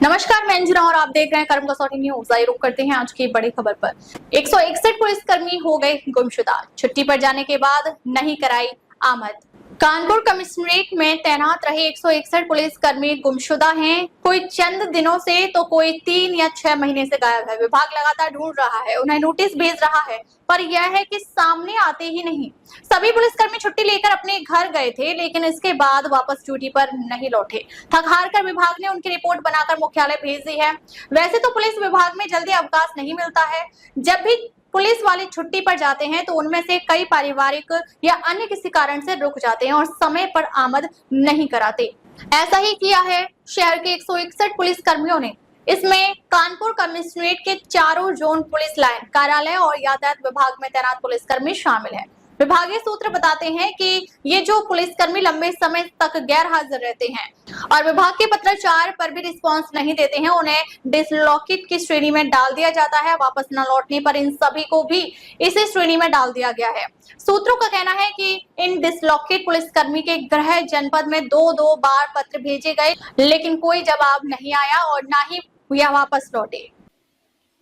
नमस्कार, मैं अंजना और आप देख रहे हैं कर्म कसौटी न्यूज। आइए रुक करते हैं आज की बड़ी खबर पर। 161 पुलिसकर्मी हो गए गुमशुदा, छुट्टी पर जाने के बाद नहीं कराई आमद। कानपुर कमिश्नरेट में तैनात रहे 161 पुलिसकर्मी गुमशुदा हैं। कोई चंद दिनों से तो कोई 3 या 6 महीने से गायब है। विभाग लगातार ढूंढ रहा है, उन्हें नोटिस भेज रहा है, पर यह है कि सामने आते ही नहीं। सभी पुलिसकर्मी छुट्टी लेकर अपने घर गए थे, लेकिन इसके बाद वापस ड्यूटी पर नहीं लौटे। थक हार कर विभाग ने उनकी रिपोर्ट बनाकर मुख्यालय भेज दी है। वैसे तो पुलिस विभाग में जल्दी अवकाश नहीं मिलता है। जब भी पुलिस वाले छुट्टी पर जाते हैं तो उनमें से कई पारिवारिक या अन्य किसी कारण से रुक जाते हैं और समय पर आमद नहीं कराते। ऐसा ही किया है शहर के 161 पुलिस कर्मियों ने। इसमें कानपुर कमिश्नरेट के चारों जोन पुलिस लाइन कार्यालय और यातायात विभाग में तैनात पुलिसकर्मी शामिल है। विभागीय सूत्र बताते हैं कि ये जो पुलिसकर्मी लंबे समय तक गैर हाजिर रहते हैं और विभाग के पत्राचार पर भी रिस्पांस नहीं देते हैं, उन्हें डिसलॉकेट की श्रेणी में डाल दिया जाता है। वापस न लौटने पर इन सभी को भी इसी श्रेणी में डाल दिया गया है। सूत्रों का कहना है कि इन डिसलॉकेट पुलिसकर्मी के गृह जनपद में दो बार पत्र भेजे गए, लेकिन कोई जवाब नहीं आया और न ही यह वापस लौटे।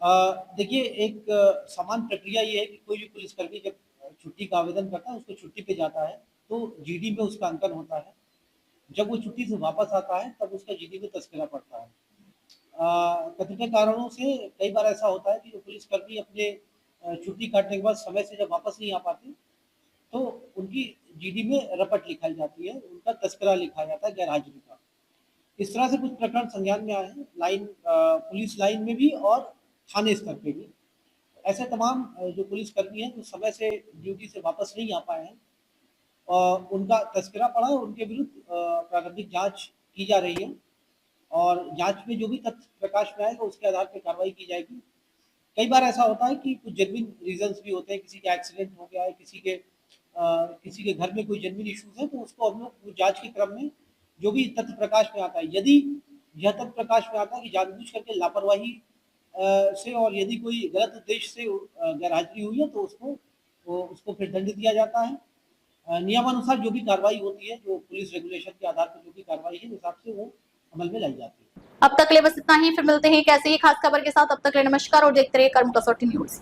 देखिए, एक समान प्रक्रिया ये है कि कोई भी पुलिसकर्मी जब छुट्टी का आवेदन करता है, उसको छुट्टी पे जाता है तो जीडी में उसका अंकन होता है। जब वो छुट्टी से वापस आता है तब उसका जीडी में तस्करा पड़ता है। कतिपय कारणों से कई बार ऐसा होता है कि जो पुलिसकर्मी अपने छुट्टी काटने के बाद समय से जब वापस नहीं आ पाते तो उनकी जीडी में रपट लिखाई जाती है, उनका तस्करा लिखा जाता है गैर हाजिरी का। इस तरह से कुछ प्रकरण संज्ञान में आए हैं, पुलिस लाइन में भी और थाने स्तर पे भी। ऐसे तमाम जो पुलिसकर्मी हैं जो समय से ड्यूटी से वापस नहीं आ पाए हैं, उनका तस्करा पड़ा है, उनके विरुद्ध प्रारंभिक जांच की जा रही है और जांच में जो भी तथ्य प्रकाश में आएगा उसके आधार पर कार्रवाई की जाएगी। कई बार ऐसा होता है कि कुछ जेन्युइन रीजंस भी होते हैं, किसी का एक्सीडेंट हो गया है, किसी के घर में कोई जेन्युइन इश्यूज है, तो उसको हम लोग जांच के क्रम में जो भी तथ्य प्रकाश में आता है, यदि यह तथ्य प्रकाश में आता है कि जानबूझ करके लापरवाही से और यदि कोई गलत उद्देश्य से गैर हाजिरी हुई है तो उसको फिर दंड दिया जाता है। नियमानुसार जो भी कार्रवाई होती है, जो पुलिस रेगुलेशन के आधार पर जो भी कार्रवाई है, हिसाब से वो अमल में लाई जाती है। अब तक ले बस इतना ही, फिर मिलते हैं एक ऐसे ही खास खबर के साथ। अब तक ले नमस्कार और देखते रहिए कर्म कसौटी न्यूज।